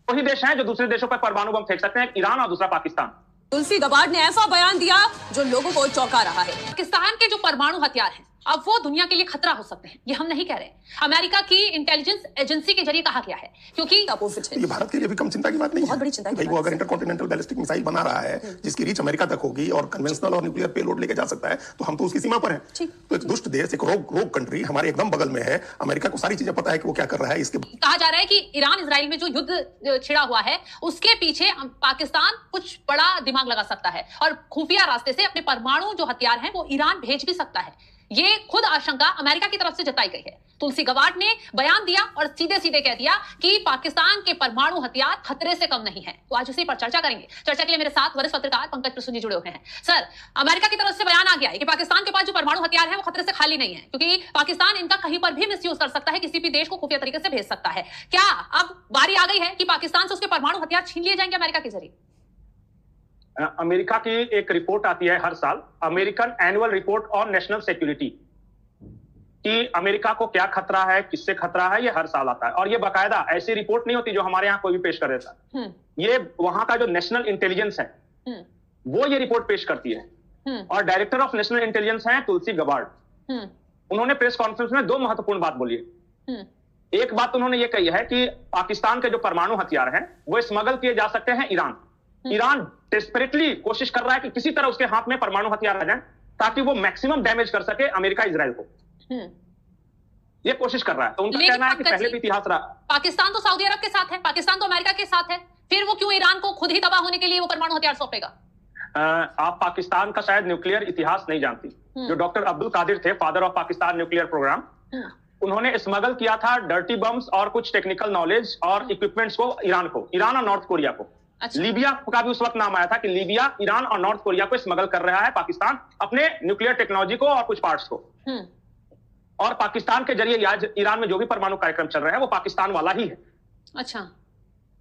वही देश हैं जो दूसरे देशों पर परमाणु बम फेंक सकते हैं, ईरान और दूसरा पाकिस्तान। तुलसी गबार्ड ने ऐसा बयान दिया जो लोगों को चौंका रहा है। पाकिस्तान के जो परमाणु हथियार हैं अब वो दुनिया के लिए खतरा हो सकते हैं, ये हम नहीं कह रहे। अमेरिका की इंटेलिजेंस एजेंसी के जरिए कहा गया है, क्योंकि अपोजिट है। ये भारत के लिए भी कम चिंता की बात नहीं है। बहुत बड़ी चिंता की भाई वो अगर इंटरकॉन्टिनेंटल बैलिस्टिक मिसाइल बना रहा है जिसकी रीच अमेरिका तक होगी और कन्वेंशनल और न्यूक्लियर पेलोड लेके जा सकता है, तो हम तो उसकी सीमा पर हैं। तो एक दुष्ट देश, एक रोग कंट्री हमारे एकदम बगल में है। अमेरिका को सारी चीजें पता है कि वो क्या कर रहा है। इसके कहा जा रहा है कि ईरान इजराइल में जो युद्ध छिड़ा हुआ है उसके पीछे पाकिस्तान कुछ बड़ा दिमाग लगा सकता है और खुफिया रास्ते से अपने परमाणु जो हथियार हैं वो ईरान भेज भी सकता है। ये खुद आशंका अमेरिका की तरफ से जताई गई है। तुलसी गबार्ड ने बयान दिया और सीधे सीधे कह दिया कि पाकिस्तान के परमाणु हथियार खतरे से कम नहीं है। तो आज उसी पर चर्चा करेंगे। चर्चा के लिए मेरे साथ वरिष्ठ पत्रकार पंकज प्रसून जी जुड़े हुए हैं। सर, अमेरिका की तरफ से बयान आ गया है कि पाकिस्तान के पास जो परमाणु हथियार है वो खतरे से खाली नहीं है, क्योंकि पाकिस्तान इनका कहीं पर भी मिसयूज कर सकता है, किसी भी देश को खुफिया तरीके से भेज सकता है। क्या अब बारी आ गई है कि पाकिस्तान से उसके परमाणु हथियार छीन लिए जाएंगे अमेरिका के जरिए? अमेरिका की एक रिपोर्ट आती है हर साल, American annual report on national security, कि अमेरिका को क्या खतरा है, किससे खतरा है, ये हर साल आता है। और ये बाकायदा ऐसी रिपोर्ट नहीं होती जो हमारे यहाँ कोई भी पेश कर देता। ये वहां का जो नेशनल इंटेलिजेंस है वो ये रिपोर्ट पेश करती है। और डायरेक्टर ऑफ नेशनल इंटेलिजेंस हैं तुलसी गबार्ड। उन्होंने प्रेस कॉन्फ्रेंस में दो महत्वपूर्ण बात बोली है। एक बात उन्होंने ये कही है कि पाकिस्तान के जो परमाणु हथियार हैं वो स्मगल किए जा सकते हैं ईरान। ईरान डेस्परेटली कोशिश कर रहा है कि किसी तरह उसके हाथ में परमाणु हथियार आ जाए ताकि वो मैक्सिमम डैमेज कर सके अमेरिका इजराइल को। ये कोशिश कर रहा है। तो उनका कहना है कि पहले भी इतिहास रहा। पाकिस्तान तो सऊदी अरब के साथ है, पाकिस्तान तो अमेरिका के साथ है, फिर वो क्यों ईरान को खुद ही तबाह होने के लिए वो परमाणु हथियार सौंपेगा? आप पाकिस्तान का शायद न्यूक्लियर इतिहास नहीं जानती। जो डॉक्टर अब्दुल कादिर थे, father of Pakistan nuclear programme, उन्होंने स्मगल किया था डर्टी बम्स और कुछ टेक्निकल नॉलेज और इक्विपमेंट्स को ईरान और नॉर्थ कोरिया को। अच्छा। लीबिया का भी उस वक्त नाम आया था कि लीबिया, ईरान और नॉर्थ कोरिया को स्मगल कर रहा है पाकिस्तान, अपने न्यूक्लियर टेक्नोलॉजी को और कुछ पार्ट्स को। और पाकिस्तान के जरिए आज ईरान में जो भी परमाणु कार्यक्रम चल रहा है वो पाकिस्तान वाला ही है। अच्छा,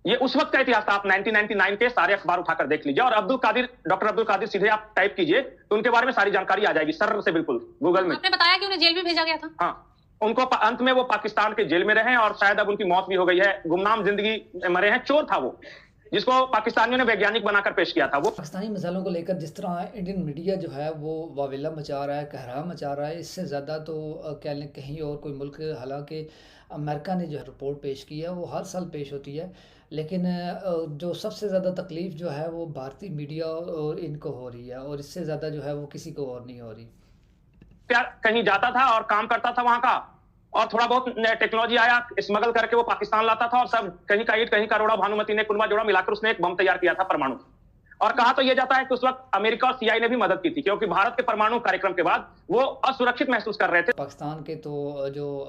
ये उस वक्त का इतिहास था। आप 1999 के सारे अखबार उठाकर देख लीजिए और डॉक्टर अब्दुल कादिर सीधे आप टाइप कीजिए तो उनके बारे में सारी जानकारी आ जाएगी सर से, बिल्कुल गूगल में। आपने बताया कि उन्हें जेल में भेजा गया था। हाँ, उनको अंत में वो पाकिस्तान के जेल में रहे और शायद अब उनकी मौत भी हो गई है, गुमनाम जिंदगी मरे हैं। चोर था वो, जिसको पाकिस्तानियों ने वैज्ञानिक बनाकर पेश किया था। वो पाकिस्तानी मिसाइलों को लेकर जिस तरह इंडियन मीडिया जो है वो वावेला मचा रहा है, कहरा मचा रहा है, इससे ज़्यादा तो कहीं और कोई मुल्क, हालांकि अमेरिका ने जो रिपोर्ट पेश की है वो हर साल पेश होती है, लेकिन जो सबसे ज़्यादा तकलीफ़ जो है वो भारतीय मीडिया और इनको हो रही है, और इससे ज़्यादा जो है वो किसी को और नहीं हो रही। कहीं जाता था और काम करता था वहां का, और थोड़ा बहुत टेक्नोलॉजी आया, स्मगल करके वो पाकिस्तान लाता था, और सब कहीं का ईट कहीं का रोड़ा, भानुमति ने कुनबा जोड़ा मिलाकर उसने एक बम तैयार किया था परमाणु। और कहा तो ये जाता है कि उस वक्त अमेरिका और सीआई ने भी मदद की थी, क्योंकि भारत के परमाणु कार्यक्रम के बाद वो असुरक्षित महसूस कर रहे थे। पाकिस्तान के तो जो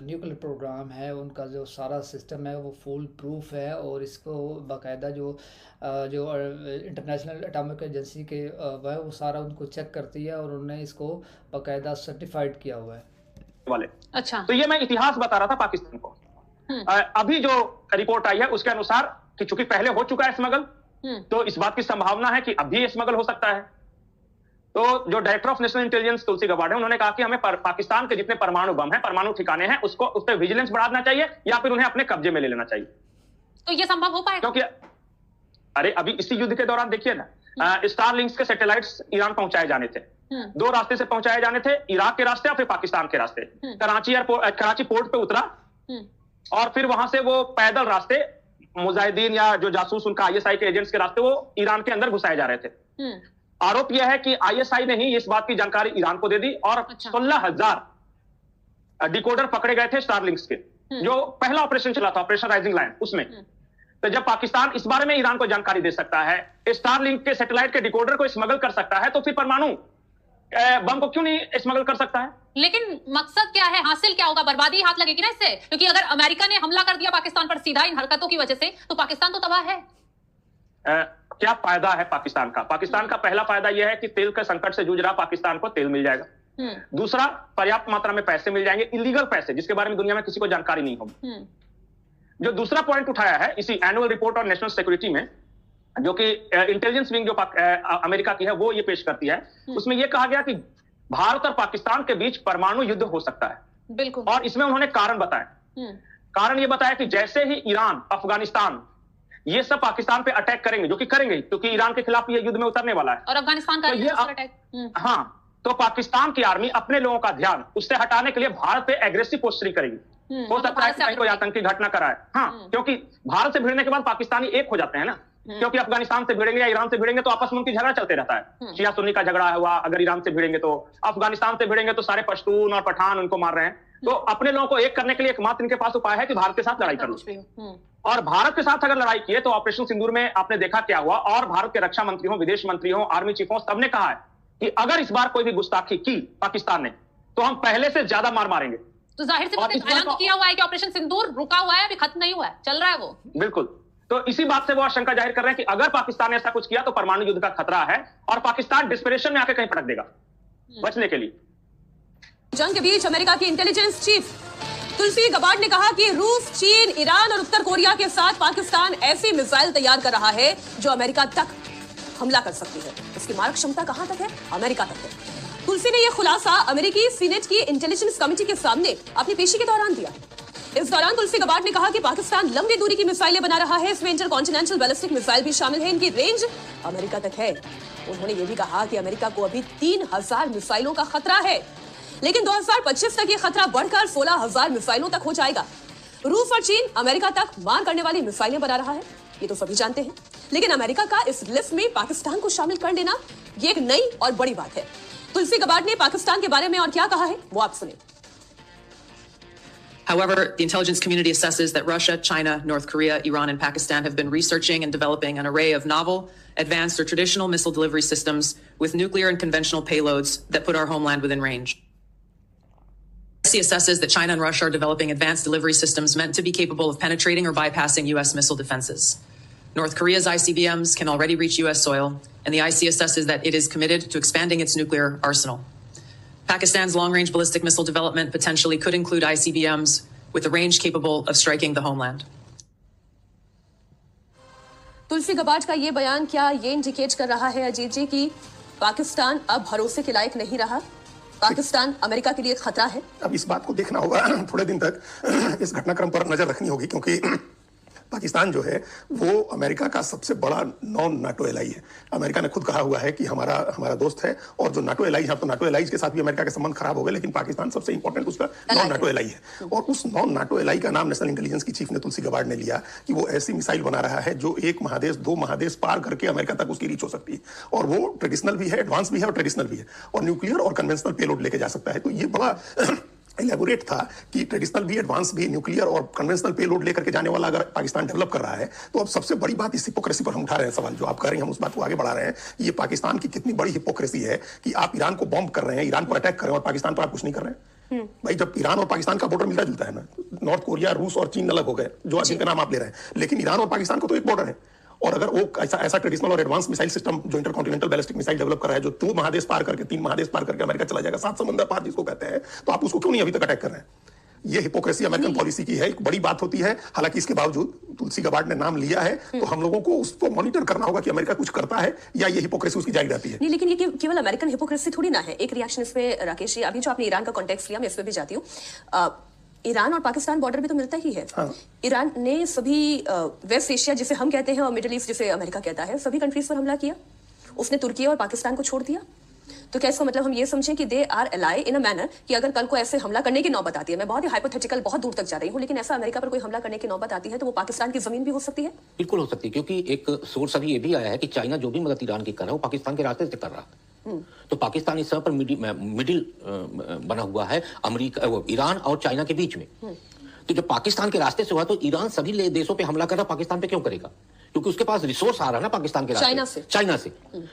न्यूक्लियर प्रोग्राम है उनका जो सारा सिस्टम है वो फुल प्रूफ है, और इसको बाकायदा जो इंटरनेशनल एटॉमिक एजेंसी के वह वो सारा उनको चेक करती है और उन्होंने इसको बाकायदा सर्टिफाइड किया हुआ है वाले। अच्छा, तो ये मैं इतिहास बता रहा था पाकिस्तान को। अभी जो रिपोर्ट आई है उसके अनुसार कि चूंकि पहले हो चुका है स्मगल, तो इस बात की संभावना है कि अभी स्मगल हो सकता है। तो जो director of national intelligence Tulsi Gabbard है, उन्होंने कहा कि हमें पाकिस्तान के जितने परमाणु बम हैं, परमाणु ठिकाने हैं, उसको उस पर विजिलेंस बढ़ाना चाहिए या फिर उन्हें अपने कब्जे में ले लेना चाहिए। तो ये संभव हो पाएगा? क्योंकि अरे अभी इसी युद्ध के दौरान देखिए ना, स्टारलिंक्स के सैटेलाइट्स ईरान पहुंचाए जाने थे। दो रास्ते से पहुंचाए जाने थे, इराक के रास्ते और फिर पाकिस्तान के रास्ते। कराची पोर्ट पे उतरा और फिर वहां से वो पैदल रास्ते मुजाहिदीन या जो जासूस उनका आईएसआई के एजेंट्स के रास्ते वो ईरान के अंदर घुसाए जा रहे थे। आरोप यह है कि आईएसआई ने ही इस बात की जानकारी ईरान को दे दी और 16,000 डिकोडर पकड़े गए थे स्टारलिंक्स के, जो पहला ऑपरेशन चला था, ऑपरेशन राइजिंग लायन, उसमें। तो जब पाकिस्तान इस बारे में ईरान को जानकारी दे सकता है, स्टारलिंक के सैटेलाइट के डिकोडर को स्मगल कर सकता है, तो फिर परमाणु बम को क्यों नहीं स्मगल कर सकता है? लेकिन मकसद क्या है, हासिल क्या होगा? बर्बादी हाथ लगेगी ना इससे, क्योंकि अगर अमेरिका ने हमला कर दिया पाकिस्तान पर सीधा इन हरकतों की वजह से, तो पाकिस्तान तो तबाह है। क्या फायदा है पाकिस्तान का? पाकिस्तान का पहला फायदा यह है कि तेल के संकट से जूझ रहा पाकिस्तान को तेल मिल जाएगा। दूसरा, पर्याप्त मात्रा में पैसे मिल जाएंगे, इलीगल पैसे, जिसके बारे में दुनिया में किसी को जानकारी नहीं होगी। जो दूसरा पॉइंट उठाया है इसी annual report on national security में, जो कि इंटेलिजेंस विंग जो अमेरिका की है वो ये पेश करती है, उसमें ये कहा गया कि भारत और पाकिस्तान के बीच परमाणु युद्ध हो सकता है। बिल्कुल। और इसमें उन्होंने कारण बताया। कारण ये बताया कि जैसे ही ईरान, अफगानिस्तान ये सब पाकिस्तान पे अटैक करेंगे, जो कि करेंगे क्योंकि ईरान के खिलाफ ये युद्ध में उतरने वाला है। और अफगानिस्तान का तो ये अटैक। हाँ, तो पाकिस्तान की आर्मी अपने लोगों का ध्यान उससे हटाने के लिए भारत पे एग्रेसिव पोस्टरिंग करेगी। हो सकता है कि कहीं कोई आतंकी घटना कराए। हाँ, क्योंकि भारत से भिड़ने के बाद पाकिस्तानी एक हो जाते हैं ना, क्योंकि अफगानिस्तान से भिड़ेंगे या ईरान से भिड़ेंगे तो आपस में उनकी झगड़ा चलते रहता है। शिया सुन्नी का झगड़ा हुआ, अगर ईरान से भिड़ेंगे तो, अफगानिस्तान से भिड़ेंगे तो सारे पश्तून और पठान उनको मार रहे हैं। तो अपने लोगों को एक करने के लिए एकमात्र इनके पास उपाय है कि भारत के साथ लड़ाई कर लो। और भारत के साथ अगर लड़ाई किए तो ऑपरेशन सिंदूर में आपने देखा क्या हुआ, और भारत के रक्षा मंत्री हो, विदेश मंत्री हो, आर्मी चीफ हो, सबने कहा है कि अगर इस बार कोई भी गुस्ताखी की पाकिस्तान ने तो हम पहले से ज्यादा मार मारेंगे। तो जाहिर सी बात है, ऐलान तो किया हुआ है कि ऑपरेशन सिंदूर रुका हुआ है, अभी खत्म नहीं हुआ है, चल रहा है वो। बिल्कुल, तो इसी बात से वो आशंका जाहिर कर रहे हैं कि अगर पाकिस्तान ने ऐसा कुछ किया तो परमाणु युद्ध का खतरा है और पाकिस्तान डिस्परेशन में आके कहीं पटक देगा बचने के लिए। जंग के बीच अमेरिका की इंटेलिजेंस चीफ तुलसी गबार्ड ने कहा कि रूस, चीन, ईरान और उत्तर कोरिया के साथ पाकिस्तान ऐसी मिसाइल तैयार कर रहा है जो अमेरिका तक हमला कर सकती है। इसकी मारक क्षमता कहां तक है? अमेरिका तक है। तुलसी ने यह खुलासा अमेरिकी सीनेट की इंटेलिजेंस कमेटी के सामने अपनी पेशी के दौरान दिया। इस दौरान तुलसी गबार्ड ने कहा कि पाकिस्तान लंबी दूरी की मिसाइलें बना रहा है, इसमें इंटरकॉन्टिनेंटल बैलिस्टिक मिसाइल भी शामिल है, इनकी रेंज अमेरिका तक है। उन्होंने यह भी कहा कि अमेरिका को अभी 3000 मिसाइलों का खतरा है, लेकिन 2025 तक ये खतरा बढ़कर 16,000 मिसाइलों तक हो जाएगा। रूस और चीन अमेरिका तक मार करने वाली मिसाइलें बना रहा है, ये तो सभी जानते हैं, लेकिन अमेरिका का इस लिस्ट में पाकिस्तान को शामिल कर लेना ये एक नई और बड़ी बात है। तुलसी गबार्ड ने पाकिस्तान के बारे में और क्या कहा है वो आप सुने। However, the intelligence community assesses that Russia, China, North Korea, Iran, and Pakistan have been researching and developing an array of novel, advanced, or traditional missile delivery systems with nuclear and conventional payloads that put our homeland within range. IC assesses that China and Russia are developing advanced delivery systems meant to be capable of penetrating or bypassing U.S. missile defenses. North Korea's ICBMs can already reach U.S. soil, and the IC assesses that it is committed to expanding its nuclear arsenal. Pakistan's long-range ballistic missile development potentially could include ICBMs with a range capable of striking the homeland. Tulsi Gabbard का ये बयान क्या ये indicate कर रहा है अजीत जी कि पाकिस्तान अब भरोसे के लायक नहीं रहा, पाकिस्तान अमेरिका के लिए खतरा है? अब इस बात को देखना होगा, थोड़े दिन तक इस घटनाक्रम पर नजर रखनी होगी, क्योंकि पाकिस्तान जो है वो अमेरिका का सबसे बड़ा नॉन नाटो एलाई है। अमेरिका ने खुद कहा हुआ है कि हमारा दोस्त है, और जो नाटो एलाई है, तो नाटो एलाइज के साथ भी अमेरिका के संबंध खराब हो गए, लेकिन पाकिस्तान सबसे इंपॉर्टेंट उसका नॉन नाटो एलाई है। और उस नॉन नाटो एलाई का नाम नेशनल इंटेलिजेंस की चीफ ने तुलसी गबार्ड ने लिया कि वो ऐसी मिसाइल बना रहा है जो एक महादेश, 2 महादेश पार करके अमेरिका तक उसकी रीच हो सकती है, और वो ट्रेडिशनल भी है, एडवांस भी है और ट्रेडिशनल भी है, और न्यूक्लियर और कन्वेंशनल पेलोड लेके जा सकता है। तो ये बड़ा एलेबोरेट था कि ट्रेडिशनल भी, एडवांस भी, न्यूक्लियर और कन्वेंशनल पेलोड लेकर के जाने वाला अगर पाकिस्तान डेवलप कर रहा है, तो अब सबसे बड़ी बात इस हिपोक्रेसी पर हम उठा रहे हैं सवाल, जो आप कर रहे हैं, हम उस बात को आगे बढ़ा रहे हैं। ये पाकिस्तान की कितनी बड़ी हिपोक्रेसी है कि आप ईरान को बॉम्ब कर रहे हैं, ईरान पर अटैक कर रहे हैं, और पाकिस्तान पर आप कुछ नहीं कर रहे हैं। भाई, जब ईरान और पाकिस्तान का बॉर्डर मिलता जुलता है ना, नॉर्थ कोरिया, रूस और चीन अलग हो गए, जो जिनका नाम आप ले रहे हैं, लेकिन ईरान और पाकिस्तान को तो एक बॉर्डर है। और अगर वो ऐसा ट्रेडिशनल और एडवांस मिसाइल सिस्टम जो इंटरकॉन्टिनेंटल बैलिस्टिक मिसाइल डेवलप कर रहा है, जो 2 महादेश पार करके, 3 महादेश पार करके अमेरिका चला जाएगा, 7 समंदर पार जिसको कहते हैं, तो आप उसको क्यों नहीं अभी तक अटैक कर रहे हैं? ये हिपोक्रेसी अमेरिकन पॉलिसी की है, एक बड़ी बात होती है। हालांकि इसके बावजूद तुलसी गबार्ड ने नाम लिया है, तो हम लोगों को उसको मॉनिटर करना होगा कि अमेरिका कुछ करता है या ये हिपोक्रेसी उसकी जारी रहती है। नहीं, लेकिन ये केवल अमेरिकन हिपोक्रेसी थोड़ी ना है। एक रिएक्शन इसमें राकेश जी, अभी जो आपने ईरान का कॉन्टेक्स्ट लिया, मैं इसमें भी जाती हूँ। ईरान और पाकिस्तान बॉर्डर में तो मिलता ही है। हाँ। ईरान ने सभी वेस्ट एशिया जिसे हम कहते हैं और मिडिल ईस्ट जिसे अमेरिका कहता है, सभी कंट्रीज पर हमला किया। उसने तुर्की और पाकिस्तान को छोड़ दिया। तो क्या इसका मतलब हम ये समझें कि they are ally in a manner कि अगर कल को ऐसे हमला करने की नौबत आती है, मैं बहुत ही हाइपोथेटिकल, बहुत दूर तक जा रही हूँ, लेकिन ऐसा अमेरिका पर कोई हमला करने की नौबत आती है तो वो पाकिस्तान की जमीन भी हो सकती है? बिल्कुल हो सकती है, क्योंकि एक सोर्स अभी ये भी आया है कि चाइना जो भी मदद ईरान की कर रहा है वो पाकिस्तान के रास्ते से कर रहा है। तो पाकिस्तान इस समय पर मिडिल बना हुआ है अमेरिका, ईरान और चाइना के बीच में। तो जब पाकिस्तान के रास्ते से हुआ तो ईरान सभी देशों पे हमला कर रहा, पाकिस्तान पे क्यों करेगा? क्योंकि उसके पास रिसोर्स आ रहा है ना पाकिस्तान के रास्ते, चाइना से।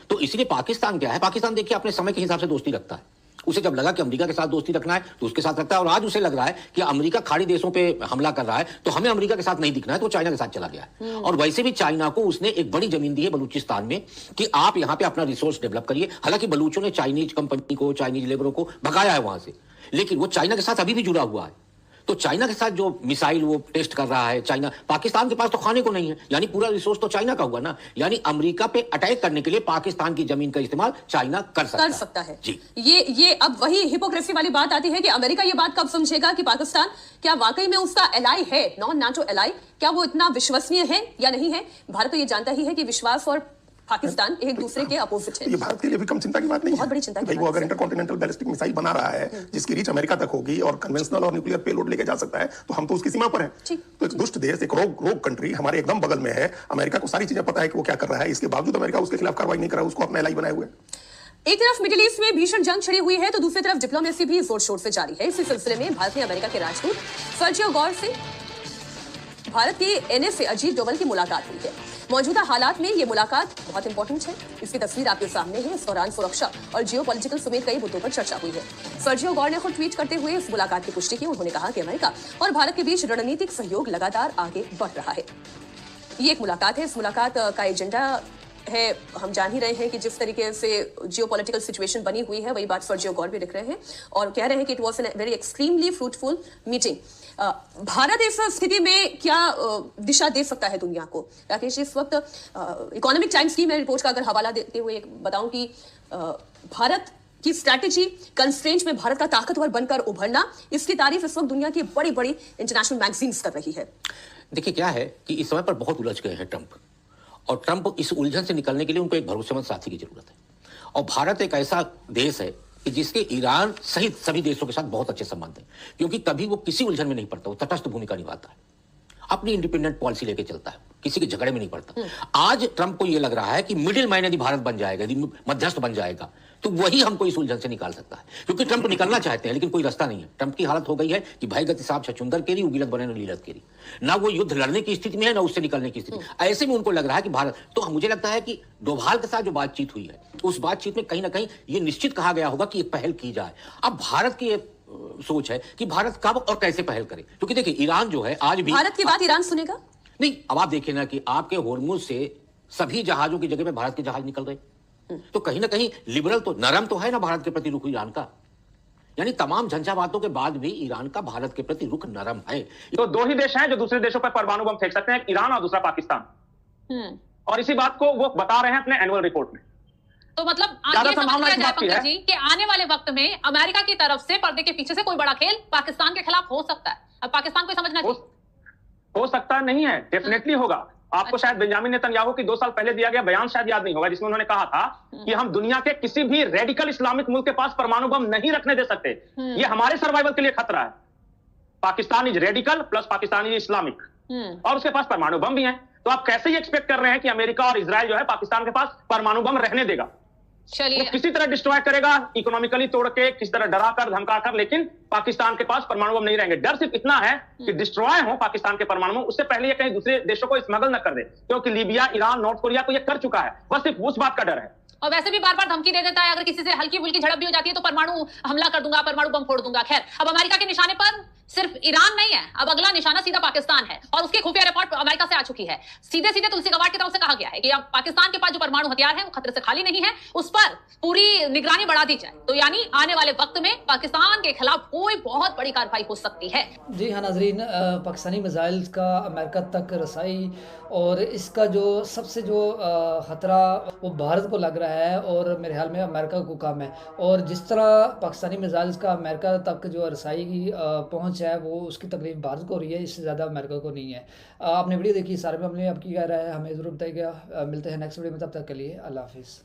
तो इसलिए पाकिस्तान क्या है, पाकिस्तान देखिए अपने समय के हिसाब से दोस्ती रखता है। उसे जब लगा कि अमेरिका के साथ दोस्ती रखना है तो उसके साथ रखता है, और आज उसे लग रहा है कि अमेरिका खाड़ी देशों पे हमला कर रहा है तो हमें अमेरिका के साथ नहीं दिखना है, तो चाइना के साथ चला गया है। और वैसे भी चाइना को उसने एक बड़ी जमीन दी है बलूचिस्तान में कि आप यहां पे अपना रिसोर्स डेवलप करिए। हालांकि बलूचों ने चाइनीज कंपनी को, चाइनीज लेबरों को भगाया है वहां से, लेकिन वो चाइना के साथ अभी भी जुड़ा हुआ है। तो चाइना के साथ जो मिसाइल वो टेस्ट कर रहा है चाइना, पाकिस्तान के पास तो खाने को नहीं है, यानी पूरा रिसोर्स तो चाइना का हुआ ना, यानी अमेरिका पे अटैक करने के लिए पाकिस्तान की जमीन का इस्तेमाल चाइना कर सकता है। जी, ये अब वही हिपोक्रेसी वाली बात आती है कि अमेरिका ये बात कब समझेगा कि पाकिस्तान क्या वाकई में उसका एलाई है, नॉन नाटो एलाई, क्या वो इतना विश्वसनीय है या नहीं है। भारत तो ये जानता ही है कि विश्वास और पाकिस्तान एक दूसरे के अपोजिट है। ये भारत के लिए भी कम चिंता की बात नहीं है। बहुत बड़ी चिंता की भाई वो अगर इंटरकॉन्टिनेंटल बैलिस्टिक मिसाइल बना रहा है जिसकी रीच अमेरिका तक होगी और कन्वेंशनल और न्यूक्लियर पेलोड लेके जा सकता है, तो हम तो उसकी सीमा पर हैं। तो एक दुष्ट देश, एक रोग कंट्री हमारे एकदम बगल में है। अमेरिका को सारी चीजें पता है कि वो क्या कर रहा है, इसके बावजूद अमेरिका उसके खिलाफ कार्रवाई नहीं कर रहा है, उसको अपना एलाई बनाए हुए। एक तरफ मिडिल ईस्ट में भीषण जंग छिड़ी हुई है तो दूसरी तरफ डिप्लोमेसी भी जोर शोर से जारी है। इसी सिलसिले में भारत ने अमेरिका के राजदूत सर्जियो गौर से भारत के NSA अजीत डोवल की मुलाकात हुई है। मौजूदा हालात में ये मुलाकात बहुत इंपॉर्टेंट है। इसकी तस्वीर आपके सामने है। इस दौरान सुरक्षा और जियोपॉलिटिकल समेत कई मुद्दों पर चर्चा हुई है। सर्जियो गौर ने खुद ट्वीट करते हुए इस मुलाकात की पुष्टि की। उन्होंने कहा कि अमेरिका और भारत के बीच रणनीतिक सहयोग लगातार आगे बढ़ रहा है। ये एक मुलाकात है। इस मुलाकात का एजेंडा है, हम जान ही रहे हैं कि जिस तरीके से जियोपॉलिटिकल सिचुएशन बनी हुई है, वही बात सर्जियो गौर भी लिख रहे हैं और कह रहे हैं कि it was an very extremely fruitful meeting. Bharat इस स्थिति में क्या दिशा दे सकता है दुनिया को? राकेश, इस वक्त इकोनॉमिक टाइम्स की मैं रिपोर्ट का अगर हवाला देते हुए बताऊं कि भारत की स्ट्रैटेजी कंस्ट्रेंट में भारत का ताकतवर बनकर उभरना, इसकी तारीफ इस वक्त दुनिया की बड़ी बड़ी इंटरनेशनल मैगजीन्स कर रही है। देखिए क्या है कि इस समय पर बहुत उलझ गए हैं ट्रंप, और ट्रंप इस उलझन से निकलने के लिए उनको एक भरोसेमंद साथी की जरूरत है। और भारत एक ऐसा देश है कि जिसके ईरान सहित सभी देशों के साथ बहुत अच्छे संबंध हैं, क्योंकि कभी वो किसी उलझन में नहीं पड़ता, वो तटस्थ भूमिका निभाता है, अपनी इंडिपेंडेंट पॉलिसी लेके चलता है, किसी के झगड़े में नहीं पड़ता। आज ट्रंप को यह लग रहा है कि मिडिल मैन यदि भारत बन जाएगा, यदि मध्यस्थ बन जाएगा, तो वही हमको इस उलझन से निकाल सकता है। क्योंकि ट्रंप निकलना चाहते हैं लेकिन कोई रास्ता नहीं है। ट्रंप की हालत हो गई है कि भाई गति साहब छचुंदर केरी, उगिलत बने न लीलत केरी, ना वो युद्ध लड़ने की स्थिति में है ना उससे निकलने की स्थिति। ऐसे में उनको लग रहा है कि भारत, तो मुझे लगता है कि डोभाल के साथ जो बातचीत हुई है, उस बातचीत में कहीं ना कहीं ये निश्चित कहा गया होगा कि एक पहल की जाए। अब भारत की सोच है कि भारत कब और कैसे पहल करे, क्योंकि देखिए ईरान जो है आज भी भारत की बात ईरान सुनेगा नहीं। अब आप देखिए ना कि आपके होर्मुज से सभी जहाजों की जगह में भारत के जहाज निकल रहे, तो कहीं ना कहीं लिबरल तो नरम तो है ना भारत के प्रति रुख ईरान का, यानी तमाम झंझावातों के बाद भी ईरान का भारत के प्रति रुख नरम है। तो दो ही देश हैं जो दूसरे देशों पर परमाणु बम फेंक सकते हैं, ईरान और दूसरा पाकिस्तान। और इसी बात को वो बता रहे हैं अपने एनुअल रिपोर्ट में। तो मतलब ये समझ लिया जाए पंकज जी कि आने वाले वक्त में अमेरिका की तरफ से पर्दे के पीछे से कोई बड़ा खेल पाकिस्तान के खिलाफ हो सकता है। अब पाकिस्तान को समझना चाहिए, हो सकता नहीं है, डेफिनेटली होगा। आपको शायद बेंजामिन नेतन्याहू की 2 साल पहले दिया गया बयान शायद याद नहीं होगा, जिसमें उन्होंने कहा था कि हम दुनिया के किसी भी रेडिकल इस्लामिक मुल्क के पास परमाणु बम नहीं रखने दे सकते, ये हमारे सर्वाइवल के लिए खतरा है। Pakistan is radical plus Pakistan is Islamic, और उसके पास परमाणु बम भी हैं। तो आप कैसे ही एक्सपेक्ट कर रहे हैं कि अमेरिका और इजराइल जो है पाकिस्तान के पास परमाणु बम रहने देगा? चलिए, किसी तरह डिस्ट्रॉय करेगा, इकोनॉमिकली तोड़ के, किसी तरह डराकर धमकाकर, लेकिन पाकिस्तान के पास परमाणु बम नहीं रहेंगे। डर सिर्फ इतना है कि डिस्ट्रॉय हो पाकिस्तान के परमाणु बम, उससे पहले ये कहीं दूसरे देशों को स्मगल न कर दे, क्योंकि लीबिया, ईरान, नॉर्थ कोरिया को ये कर चुका है। बस सिर्फ उस बात का डर है। और वैसे भी बार बार धमकी दे देता है, अगर किसी से हल्की फुल्की झड़प भी हो जाती है तो परमाणु हमला कर दूंगा, परमाणु बम फोड़ दूंगा। खैर, अब अमेरिका के निशाने पर सिर्फ ईरान नहीं है, अब अगला निशाना सीधा पाकिस्तान है, और उसकी खुफिया रिपोर्ट अमेरिका से आ चुकी है। सीधे सीधे तुलसी गबार्ड की तरफ से कहा गया है कि अब पाकिस्तान के पास जो परमाणु हथियार है वो खतरे से खाली नहीं है, उस पर पूरी निगरानी बढ़ा दी जाए। तो यानी आने वाले वक्त में पाकिस्तान के खिलाफ कोई बहुत बड़ी कार्रवाई हो सकती है। जी हाँ नाजरीन, पाकिस्तानी मिसाइल का अमेरिका तक रसाई और इसका जो सबसे जो खतरा वो भारत को लग रहा है, और मेरे ख्याल में अमेरिका को कम है। और जिस तरह पाकिस्तानी मिसाइल्स का अमेरिका तक जो रसाई की पहुंच है वो उसकी तकलीफ भारत को हो रही है, इससे ज़्यादा अमेरिका को नहीं है। आपने वीडियो देखी, सारे में हमने आपकी कह रहा है, हमें ज़रूर बताइएगा। मिलते हैं नेक्स्ट वीडियो में, तब तक के लिए अल्लाह हाफिज़।